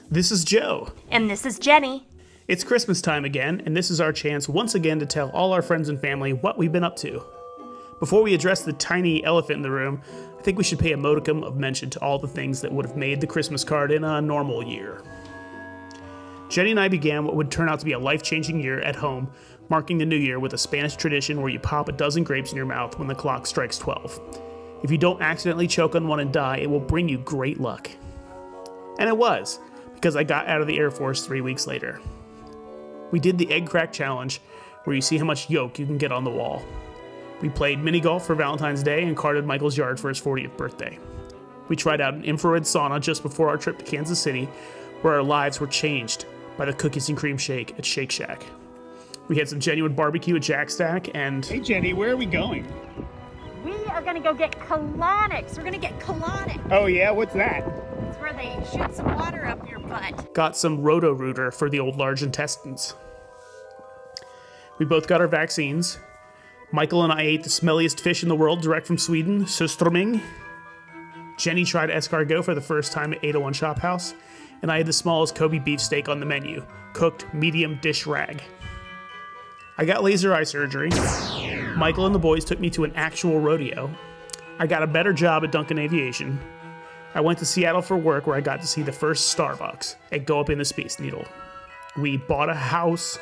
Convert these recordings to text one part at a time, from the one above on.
This is Joe. And this is Jenny. It's Christmas time again, and this is our chance once again to tell all our friends and family what we've been up to. Before we address the tiny elephant in the room, I think we should pay a modicum of mention to all the things that would have made the Christmas card in a normal year. Jenny and I began what would turn out to be a life-changing year at home, marking the new year with a Spanish tradition where you pop a dozen grapes in your mouth when the clock strikes 12. If you don't accidentally choke on one and die, it will bring you great luck. And it was, because I got out of the Air Force 3 weeks later. We did the egg crack challenge, where you see how much yolk you can get on the wall. We played mini golf for Valentine's Day and carted Michael's yard for his 40th birthday. We tried out an infrared sauna just before our trip to Kansas City, where our lives were changed by the cookies and cream shake at Shake Shack. We had some genuine barbecue at Jack Stack, and... Hey Jenny, where are we going? We are going to go get colonics. We're going to get colonics. Oh yeah, what's that? It's where they shoot some water up your butt. got some Roto-Rooter for the old large intestines. We both got our vaccines. Michael and I ate the smelliest fish in the world direct from Sweden, Surströmming. Jenny tried escargot for the first time at 801 Shop House, and I had the smallest Kobe beef steak on the menu, cooked medium dish rag. I got laser eye surgery. Michael and the boys took me to an actual rodeo. I got a better job at Duncan Aviation. I went to Seattle for work, where I got to see the first Starbucks and go up in the Space Needle. We bought a house.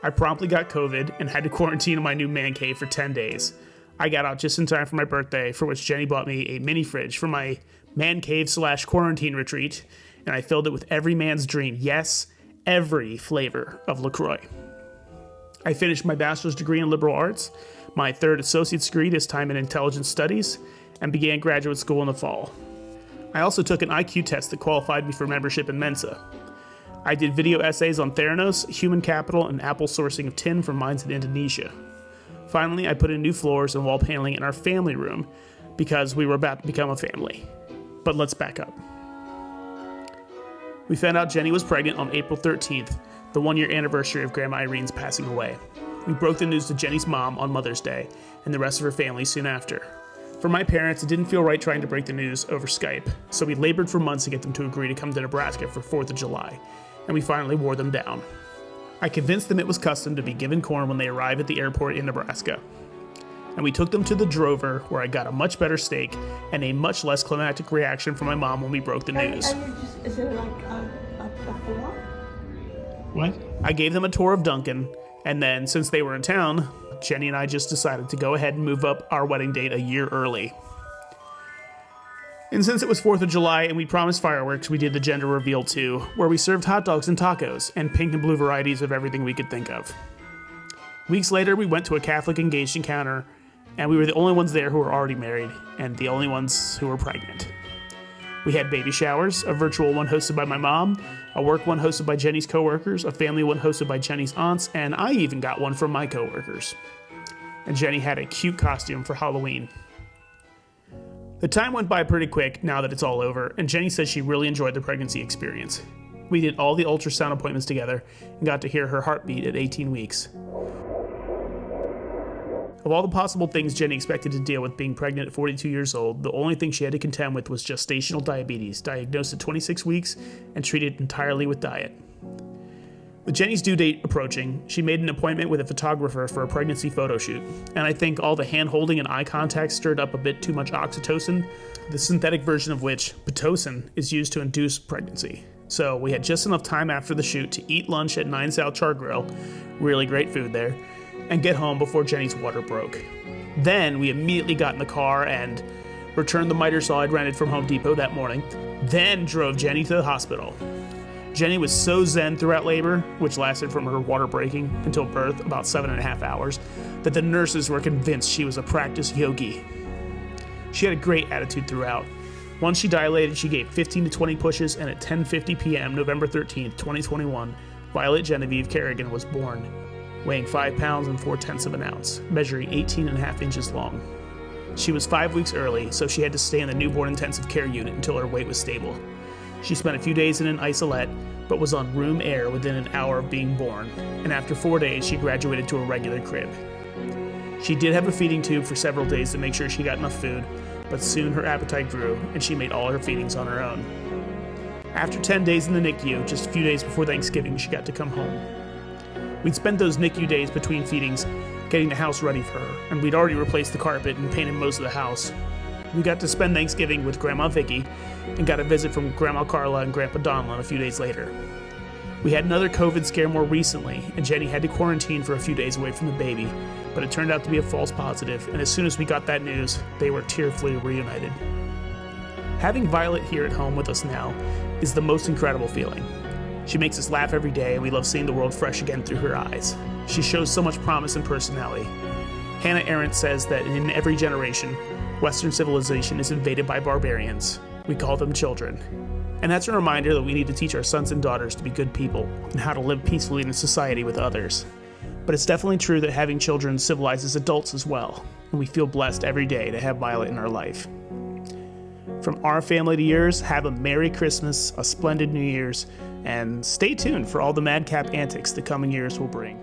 I promptly got COVID and had to quarantine in my new man cave for 10 days. I got out just in time for my birthday, for which Jenny bought me a mini fridge for my man cave / quarantine retreat, and I filled it with every man's dream. Yes, every flavor of LaCroix. I finished my bachelor's degree in liberal arts, my third associate's degree, this time in intelligence studies, and began graduate school in the fall. I also took an IQ test that qualified me for membership in Mensa. I did video essays on Theranos, human capital, and Apple sourcing of tin from mines in Indonesia. Finally, I put in new floors and wall paneling in our family room because we were about to become a family. But let's back up. We found out Jenny was pregnant on April 13th, the one-year anniversary of Grandma Irene's passing away. We broke the news to Jenny's mom on Mother's Day and the rest of her family soon after. For my parents, it didn't feel right trying to break the news over Skype, so we labored for months to get them to agree to come to Nebraska for 4th of July, and we finally wore them down. I convinced them it was custom to be given corn when they arrive at the airport in Nebraska. And we took them to the Drover, where I got a much better steak and a much less climactic reaction from my mom when we broke the news. Is it like a four? What? I gave them a tour of Duncan, and then, since they were in town, Jenny and I just decided to go ahead and move up our wedding date a year early. And since it was 4th of July and we promised fireworks, we did the gender reveal too, where we served hot dogs and tacos, and pink and blue varieties of everything we could think of. Weeks later, we went to a Catholic engaged encounter, and we were the only ones there who were already married, and the only ones who were pregnant. We had baby showers, a virtual one hosted by my mom, a work one hosted by Jenny's coworkers, a family one hosted by Jenny's aunts, and I even got one from my coworkers. And Jenny had a cute costume for Halloween. The time went by pretty quick now that it's all over, and Jenny says she really enjoyed the pregnancy experience. We did all the ultrasound appointments together and got to hear her heartbeat at 18 weeks. Of all the possible things Jenny expected to deal with being pregnant at 42 years old, the only thing she had to contend with was gestational diabetes, diagnosed at 26 weeks and treated entirely with diet. With Jenny's due date approaching, she made an appointment with a photographer for a pregnancy photo shoot, and I think all the hand-holding and eye contact stirred up a bit too much oxytocin, the synthetic version of which, Pitocin, is used to induce pregnancy. So we had just enough time after the shoot to eat lunch at 9 South Char Grill, really great food there, and get home before Jenny's water broke. Then we immediately got in the car and returned the miter saw I'd rented from Home Depot that morning, then drove Jenny to the hospital. Jenny was so zen throughout labor, which lasted from her water breaking until birth, about 7.5 hours, that the nurses were convinced she was a practiced yogi. She had a great attitude throughout. Once she dilated, she gave 15 to 20 pushes, and at 10:50 p.m., November 13th, 2021, Violet Genevieve Kerrigan was born, weighing 5 pounds and 4/10 of an ounce, measuring 18.5 inches long. She was 5 weeks early, so she had to stay in the newborn intensive care unit until her weight was stable. She spent a few days in an isolette, but was on room air within an hour of being born, and after 4 days, she graduated to a regular crib. She did have a feeding tube for several days to make sure she got enough food, but soon her appetite grew, and she made all her feedings on her own. After 10 days in the NICU, just a few days before Thanksgiving, she got to come home. We'd spent those NICU days between feedings getting the house ready for her, and we'd already replaced the carpet and painted most of the house. We got to spend Thanksgiving with Grandma Vicky and got a visit from Grandma Carla and Grandpa Donlon a few days later. We had another COVID scare more recently, and Jenny had to quarantine for a few days away from the baby, but it turned out to be a false positive, and as soon as we got that news, they were tearfully reunited. Having Violet here at home with us now is the most incredible feeling. She makes us laugh every day, and we love seeing the world fresh again through her eyes. She shows so much promise and personality. Hannah Arendt says that in every generation, Western civilization is invaded by barbarians. We call them children. And that's a reminder that we need to teach our sons and daughters to be good people and how to live peacefully in a society with others. But it's definitely true that having children civilizes adults as well, and we feel blessed every day to have Violet in our life. From our family to yours, have a Merry Christmas, a splendid New Year's, and stay tuned for all the madcap antics the coming years will bring.